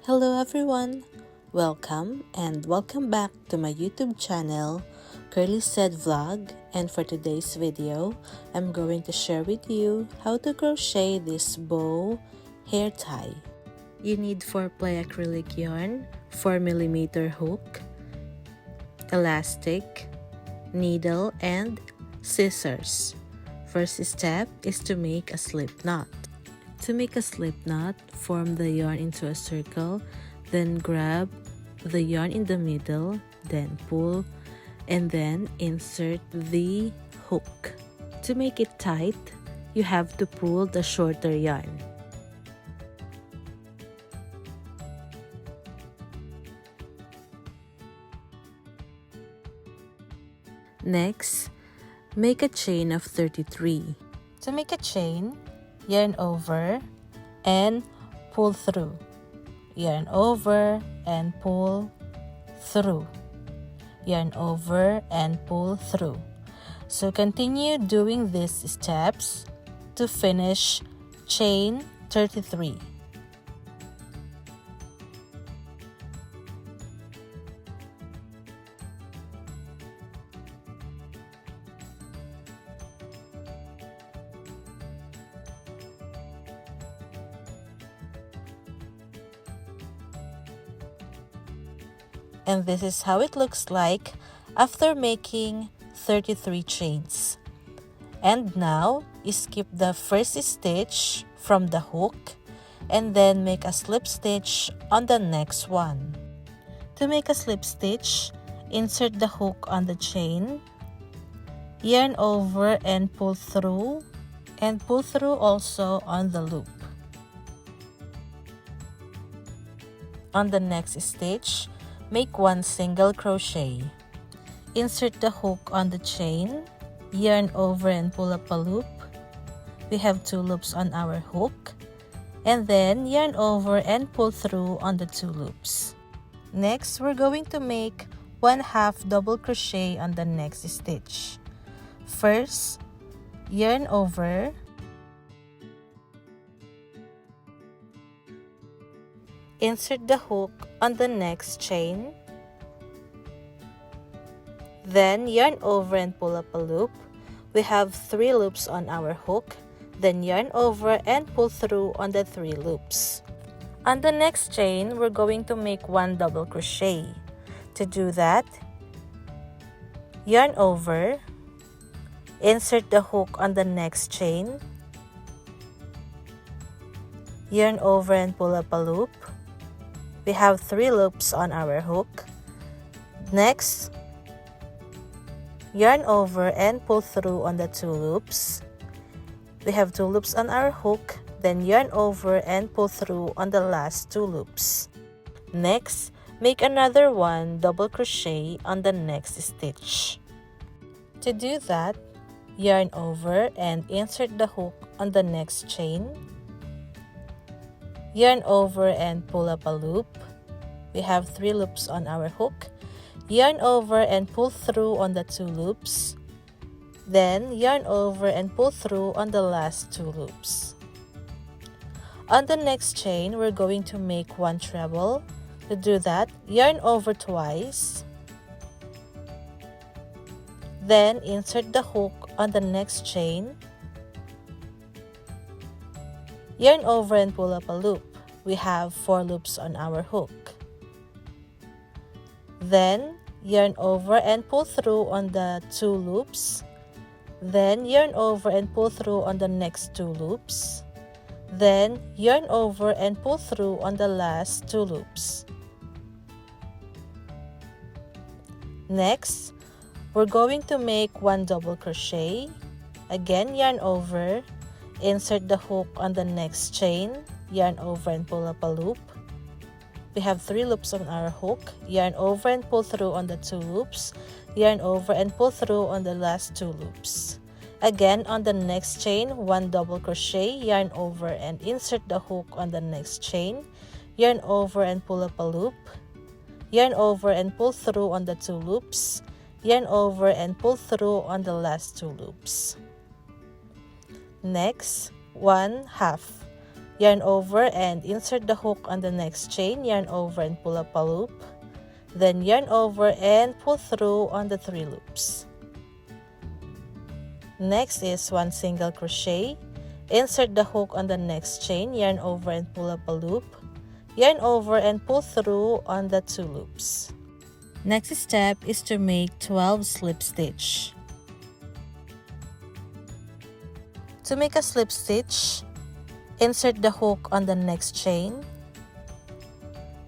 Hello everyone! Welcome back to my YouTube channel, Curlyzhed vlog, and for today's video, I'm going to share with you how to crochet this bow hair tie. You need 4-ply acrylic yarn, 4mm hook, elastic, needle, and scissors. First step is to make a slip knot. To make a slip knot, form the yarn into a circle, then grab the yarn in the middle, then pull, and then insert the hook. To make it tight, you have to pull the shorter yarn. Next, make a chain of 33. To make a chain, yarn over and pull through, yarn over and pull through, yarn over and pull through. So continue doing these steps to finish chain 33. And this is how it looks like after making 33 chains. And now, skip the first stitch from the hook and then make a slip stitch on the next one. To make a slip stitch, insert the hook on the chain, yarn over and pull through also on the loop. On the next stitch, make one single crochet. Insert the hook on the chain, yarn over and pull up a loop. We have 2 loops on our hook, and then yarn over and pull through on the 2 loops. Next, we're going to make 1/2 double crochet on the next stitch. First, yarn over, insert the hook on the next chain, then yarn over and pull up a loop. We have 3 loops on our hook, then yarn over and pull through on the 3 loops. On the next chain, we're going to make 1 double crochet. To do that, yarn over, insert the hook on the next chain, yarn over and pull up a loop. We have 3 loops on our hook. Next, yarn over and pull through on the 2 loops. We have 2 loops on our hook, then yarn over and pull through on the last 2 loops. Next, make another 1 double crochet on the next stitch. To do that, yarn over and insert the hook on the next chain, yarn over and pull up a loop. We have 3 loops on our hook. Yarn over and pull through on the 2 loops. Then yarn over and pull through on the last 2 loops. On the next chain, we're going to make 1 treble. To do that, yarn over twice. Then insert the hook on the next chain. Yarn over and pull up a loop. We have 4 loops on our hook. Then yarn over and pull through on the 2 loops. Then yarn over and pull through on the next 2 loops. Then yarn over and pull through on the last 2 loops. Next, we're going to make 1 double crochet. Again, yarn over, insert the hook on the next chain, yarn over and pull up a loop. We have 3 loops on our hook. Yarn over and pull through on the 2 loops. Yarn over and pull through on the last 2 loops. Again, on the next chain, 1 double crochet, yarn over and insert the hook on the next chain. Yarn over and pull up a loop. Yarn over and pull through on the 2 loops. Yarn over and pull through on the last 2 loops. Next, 1/2. yarn over and insert the hook on the next chain, yarn over and pull up a loop, then yarn over and pull through on the 3 loops. Next is 1 single crochet, insert the hook on the next chain, yarn over and pull up a loop, yarn over and pull through on the 2 loops. Next step is to make 12 slip stitch. To make a slip stitch, insert the hook on the next chain,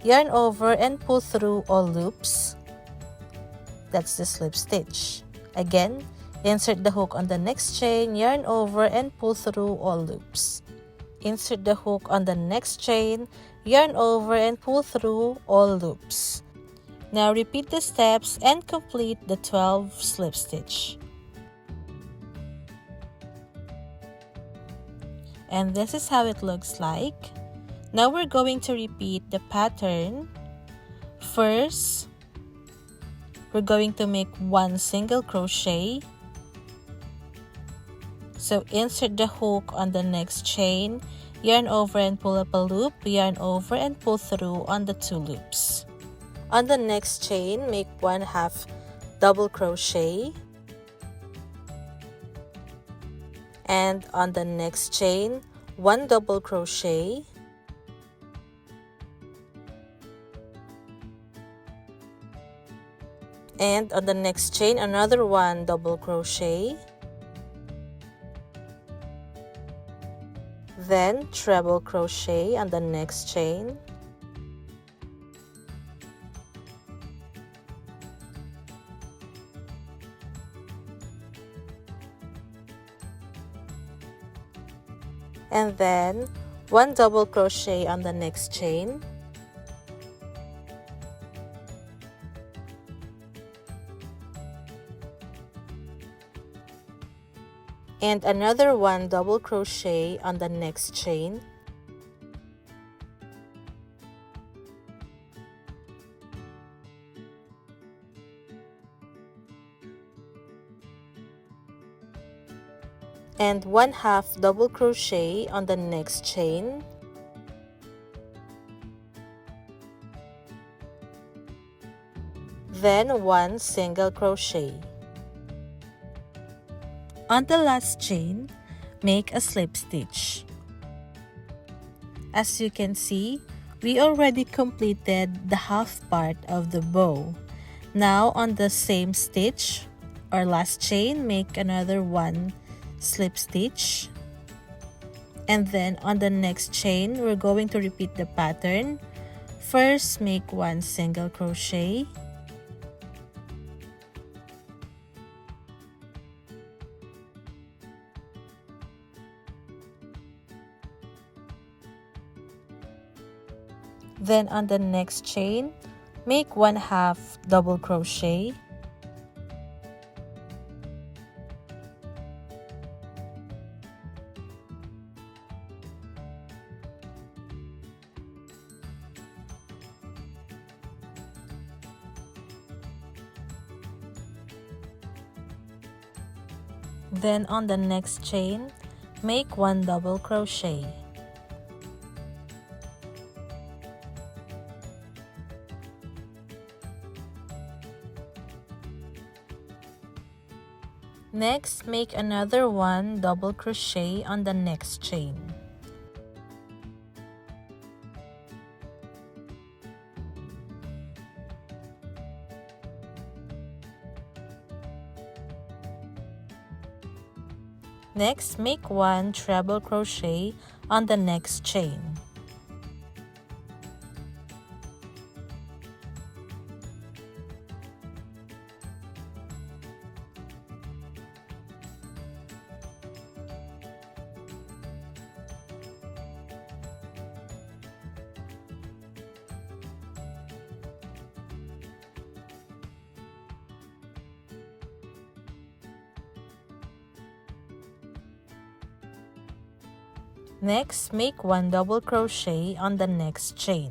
yarn over and pull through all loops. That's the slip stitch. Again, insert the hook on the next chain, yarn over and pull through all loops. Insert the hook on the next chain, yarn over and pull through all loops. Now repeat the steps and complete the 12 slip stitch. And this is how it looks like. Now we're going to repeat the pattern. First, we're going to make 1 single crochet. So insert the hook on the next chain, yarn over and pull up a loop, yarn over and pull through on the 2 loops. On the next chain, make 1/2 double crochet. And on the next chain, 1 double crochet. And on the next chain, another 1 double crochet. Then treble crochet on the next chain. And then 1 double crochet on the next chain. And another 1 double crochet on the next chain. And 1/2 double crochet on the next chain. Then 1 single crochet. On the last chain, make a slip stitch. As you can see, we already completed the half part of the bow. Now on the same stitch or last chain, make another 1 slip stitch. And then on the next chain, we're going to repeat the pattern. First, make 1 single crochet. Then on the next chain, make 1/2 double crochet. Then on the next chain, make 1 double crochet. Next, make another 1 double crochet on the next chain. Next, make 1 treble crochet on the next chain. Next, make 1 double crochet on the next chain.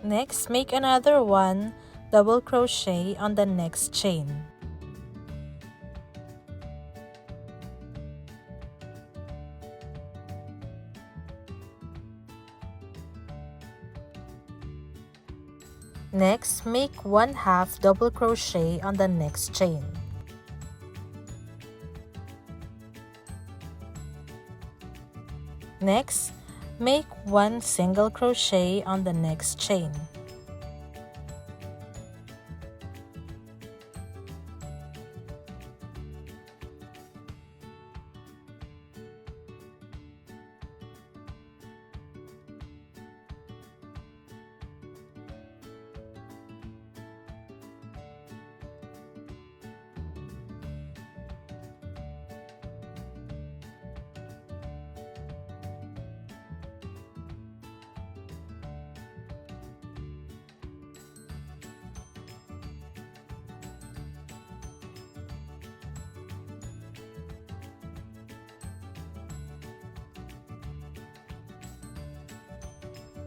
Next, make another 1 double crochet on the next chain. Next, make 1/2 double crochet on the next chain. Next, make 1 single crochet on the next chain.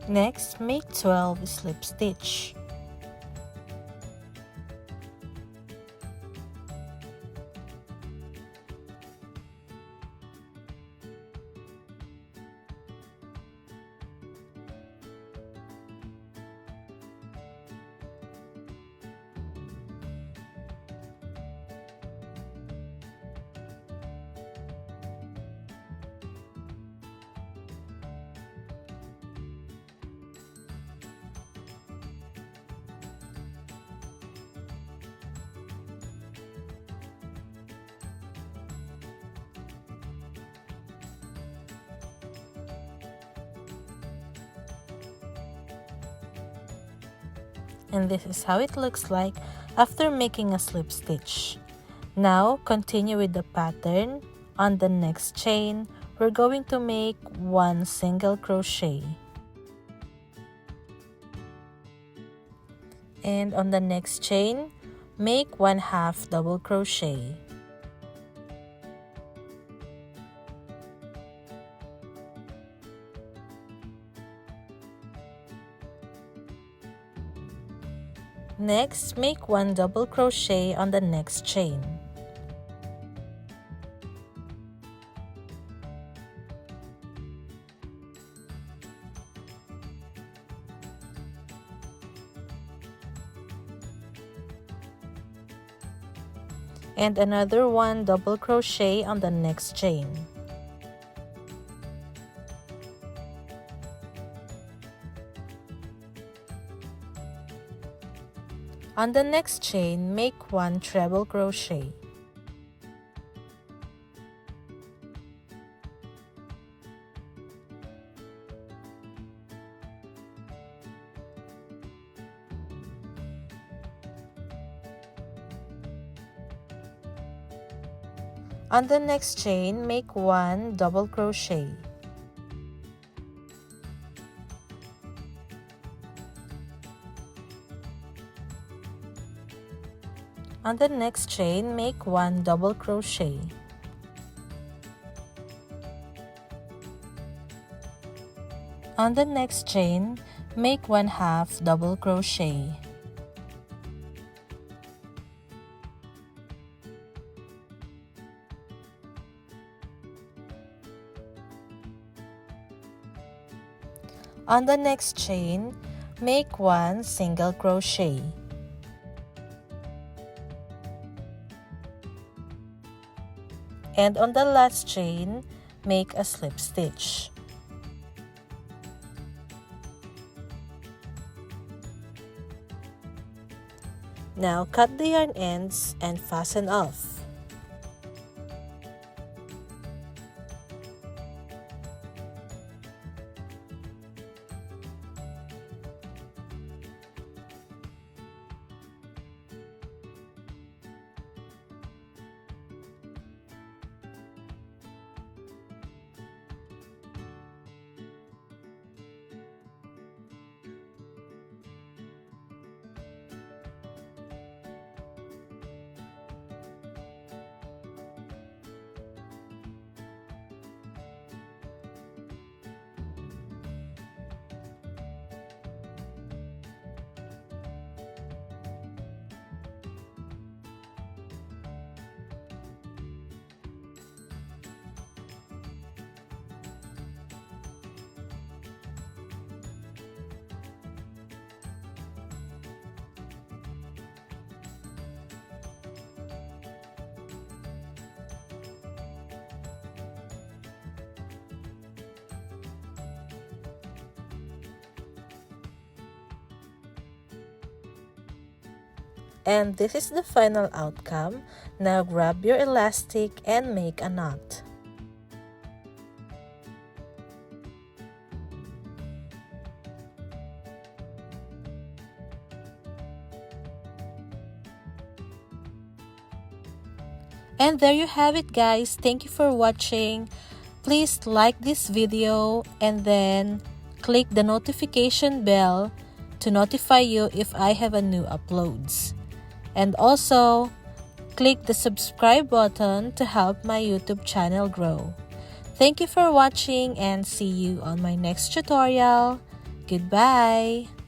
Next, make 12 slip stitch. And this is how it looks like after making a slip stitch. Now, continue with the pattern. On the next chain, we're going to make 1 single crochet. And on the next chain, make 1/2 double crochet. Next, make 1 double crochet on the next chain. And another 1 double crochet on the next chain. On the next chain, make 1 treble crochet. On the next chain, make 1 double crochet. On the next chain, make 1 double crochet. On the next chain, make 1/2 double crochet. On the next chain, make 1 single crochet. And on the last chain, make a slip stitch. Now cut the yarn ends and fasten off. And this is the final outcome. Now grab your elastic and make a knot. And there you have it, guys. Thank you for watching. Please like this video and then click the notification bell to notify you if I have a new uploads. And also, click the subscribe button to help my YouTube channel grow. Thank you for watching and see you on my next tutorial. Goodbye!